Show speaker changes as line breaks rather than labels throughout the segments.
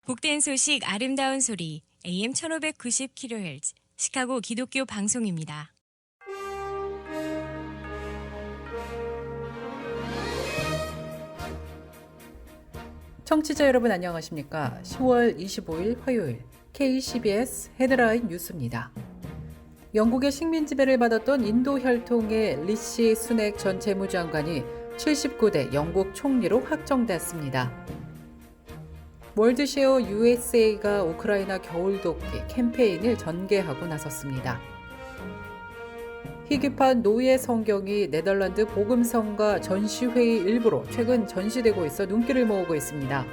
복된 소식 아름다운 소리 AM 1590kHz 시카고 기독교 방송입니다.
청취자 여러분 안녕하십니까? 10월 25일 화요일 KCBS 헤드라인 뉴스입니다. 영국의 식민 지배를 받았던 인도 혈통의 리시 수넥 전 재무장관이 79대 영국 총리로 확정됐습니다. 월드쉐어 USA가 우크라이나 겨울 돕기 캠페인을 전개하고 나섰습니다. 희귀판 노예 성경이 네덜란드 복음성가 전시회의 일부로 최근 전시되고 있어 눈길을 모으고 있습니다.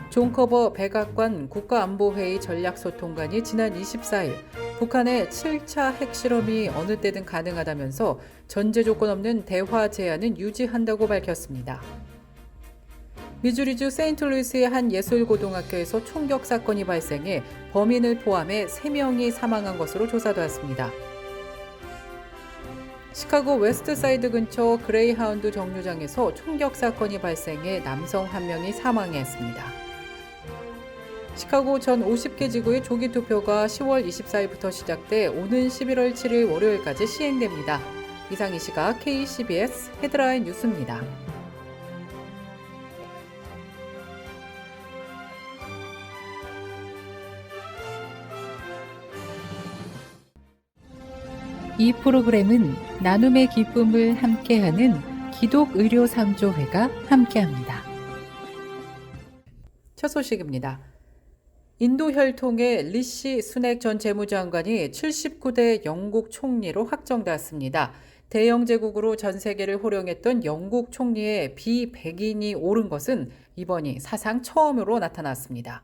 존 커버 백악관 국가안보회의 전략소통관이 지난 24일 북한의 7차 핵실험이 어느 때든 가능하다면서 전제 조건 없는 대화 제안은 유지한다고 밝혔습니다. 미주리주 세인트루이스의 한 예술고등학교에서 총격 사건이 발생해 범인을 포함해 3명이 사망한 것으로 조사되었습니다. 시카고 웨스트사이드 근처 그레이하운드 정류장에서 총격 사건이 발생해 남성 1명이 사망했습니다. 시카고 전 50개 지구의 조기 투표가 10월 24일부터 시작돼 오는 11월 7일 월요일까지 시행됩니다. 이상 이 시각 KCBS 헤드라인 뉴스입니다. 이 프로그램은 나눔의 기쁨을 함께하는 기독의료상조회가 함께합니다. 첫 소식입니다. 인도 혈통의 리시 수넥 전 재무장관이 79대 영국 총리로 확정되었습니다. 대영 제국으로 전 세계를 호령했던 영국 총리의 비백인이 오른 것은 이번이 사상 처음으로 나타났습니다.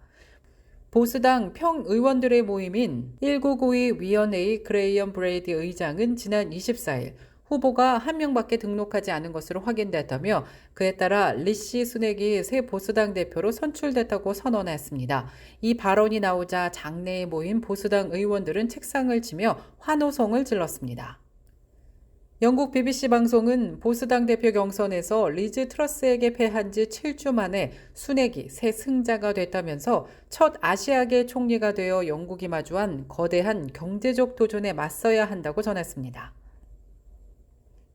보수당 평의원들의 모임인 1992 위원회의 그레이엄 브레이디 의장은 지난 24일 후보가 한 명밖에 등록하지 않은 것으로 확인됐다며 그에 따라 리시 수넥이 새 보수당 대표로 선출됐다고 선언했습니다. 이 발언이 나오자 장내에 모인 보수당 의원들은 책상을 치며 환호성을 질렀습니다. 영국 BBC 방송은 보수당 대표 경선에서 리즈 트러스에게 패한 지 7주 만에 수넥이 새 승자가 됐다면서 첫 아시아계 총리가 되어 영국이 마주한 거대한 경제적 도전에 맞서야 한다고 전했습니다.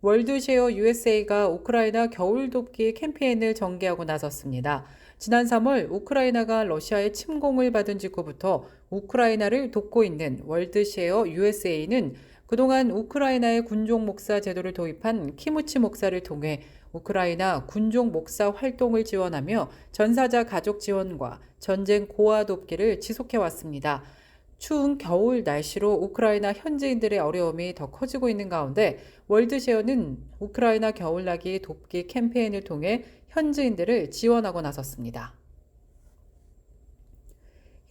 월드쉐어 USA가 우크라이나 겨울 돕기 캠페인을 전개하고 나섰습니다. 지난 3월 우크라이나가 러시아의 침공을 받은 직후부터 우크라이나를 돕고 있는 월드쉐어 USA는 그동안 우크라이나의 군종 목사 제도를 도입한 키무치 목사를 통해 우크라이나 군종 목사 활동을 지원하며 전사자 가족 지원과 전쟁 고아 돕기를 지속해왔습니다. 추운 겨울 날씨로 우크라이나 현지인들의 어려움이 더 커지고 있는 가운데 월드쉐어는 우크라이나 겨울나기 돕기 캠페인을 통해 현지인들을 지원하고 나섰습니다.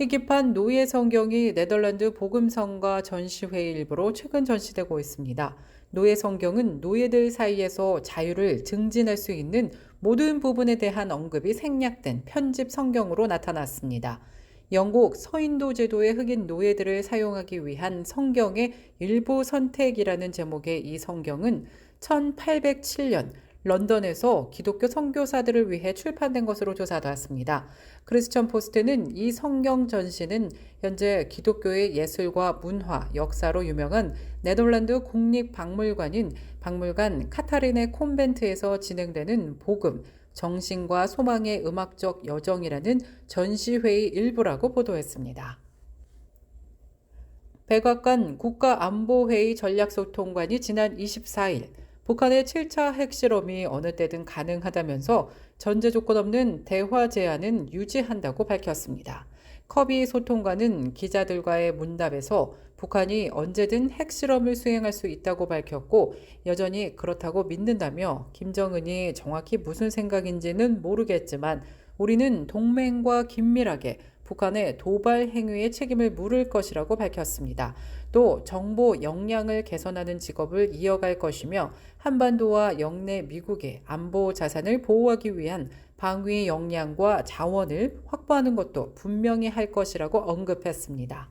희귀판 노예 성경이 네덜란드 복음성가 전시회 일부로 최근 전시되고 있습니다. 노예 성경은 노예들 사이에서 자유를 증진할 수 있는 모든 부분에 대한 언급이 생략된 편집 성경으로 나타났습니다. 영국 서인도 제도의 흑인 노예들을 사용하기 위한 성경의 일부 선택이라는 제목의 이 성경은 1807년 런던에서 기독교 선교사들을 위해 출판된 것으로 조사되었습니다. 크리스천 포스트는 이 성경 전시는 현재 기독교의 예술과 문화, 역사로 유명한 네덜란드 국립박물관인 박물관 카타리네 콘벤트에서 진행되는 복음, 정신과 소망의 음악적 여정이라는 전시회의 일부라고 보도했습니다. 백악관 국가안보회의 전략소통관이 지난 24일 북한의 7차 핵실험이 어느 때든 가능하다면서 전제 조건 없는 대화 제안은 유지한다고 밝혔습니다. 커비 소통관은 기자들과의 문답에서 북한이 언제든 핵실험을 수행할 수 있다고 밝혔고 여전히 그렇다고 믿는다며 김정은이 정확히 무슨 생각인지는 모르겠지만 우리는 동맹과 긴밀하게 북한의 도발 행위에 책임을 물을 것이라고 밝혔습니다. 또 정보 역량을 개선하는 직업을 이어갈 것이며 한반도와 영내 미국의 안보 자산을 보호하기 위한 방위 역량과 자원을 확보하는 것도 분명히 할 것이라고 언급했습니다.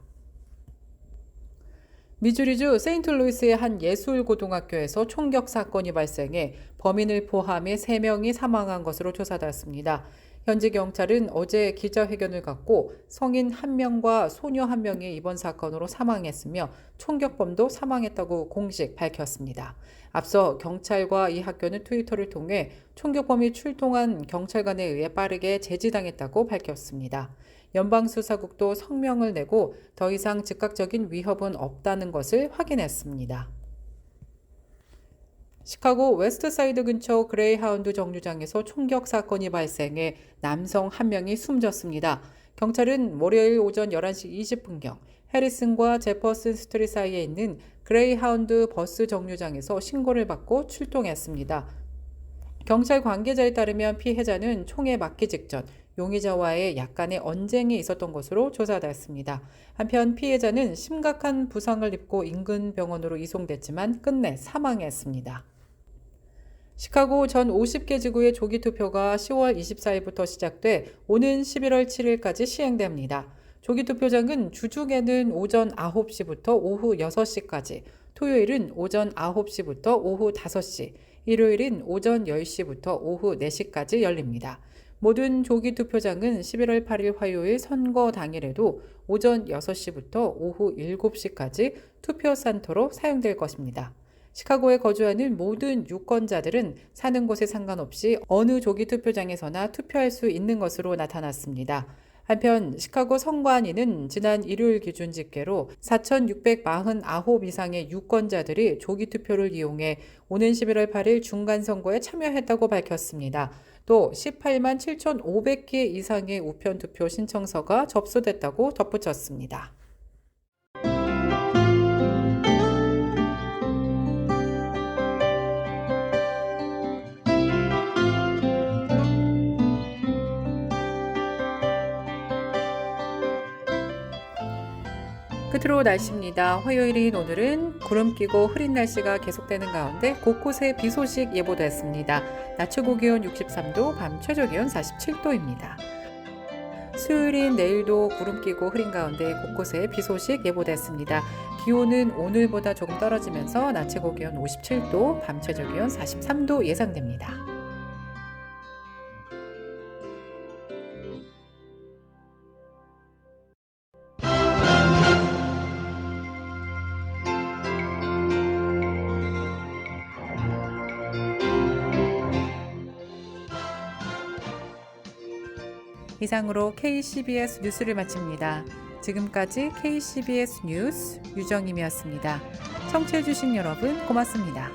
미주리주 세인트루이스의 한 예술고등학교에서 총격 사건이 발생해 범인을 포함해 3명이 사망한 것으로 조사됐습니다. 현지 경찰은 어제 기자회견을 갖고 성인 1명과 소녀 1명이 이번 사건으로 사망했으며 총격범도 사망했다고 공식 밝혔습니다. 앞서 경찰과 이 학교는 트위터를 통해 총격범이 출동한 경찰관에 의해 빠르게 제지당했다고 밝혔습니다. 연방수사국도 성명을 내고 더 이상 즉각적인 위협은 없다는 것을 확인했습니다. 시카고 웨스트사이드 근처 그레이하운드 정류장에서 총격 사건이 발생해 남성 1명이 숨졌습니다. 경찰은 월요일 오전 11시 20분경 해리슨과 제퍼슨 스트리트 사이에 있는 그레이하운드 버스 정류장에서 신고를 받고 출동했습니다. 경찰 관계자에 따르면 피해자는 총에 맞기 직전 용의자와의 약간의 언쟁이 있었던 것으로 조사됐습니다. 한편 피해자는 심각한 부상을 입고 인근 병원으로 이송됐지만 끝내 사망했습니다. 시카고 전 50개 지구의 조기 투표가 10월 24일부터 시작돼 오는 11월 7일까지 시행됩니다. 조기 투표장은 주중에는 오전 9시부터 오후 6시까지, 토요일은 오전 9시부터 오후 5시, 일요일은 오전 10시부터 오후 4시까지 열립니다. 모든 조기 투표장은 11월 8일 화요일 선거 당일에도 오전 6시부터 오후 7시까지 투표 센터로 사용될 것입니다. 시카고에 거주하는 모든 유권자들은 사는 곳에 상관없이 어느 조기 투표장에서나 투표할 수 있는 것으로 나타났습니다. 한편 시카고 선관위는 지난 일요일 기준 집계로 4,649 이상의 유권자들이 조기 투표를 이용해 오는 11월 8일 중간선거에 참여했다고 밝혔습니다. 또 18만 7,500개 이상의 우편 투표 신청서가 접수됐다고 덧붙였습니다. 끝으로 날씨입니다. 화요일인 오늘은 구름 끼고 흐린 날씨가 계속되는 가운데 곳곳에 비 소식 예보됐습니다. 낮 최고 기온 63도, 밤 최저 기온 47도입니다. 수요일인 내일도 구름 끼고 흐린 가운데 곳곳에 비 소식 예보됐습니다. 기온은 오늘보다 조금 떨어지면서 낮 최고 기온 57도, 밤 최저 기온 43도 예상됩니다. 이상으로 KCBS 뉴스를 마칩니다. 지금까지 KCBS 뉴스 유정임이었습니다. 청취해주신 여러분 고맙습니다.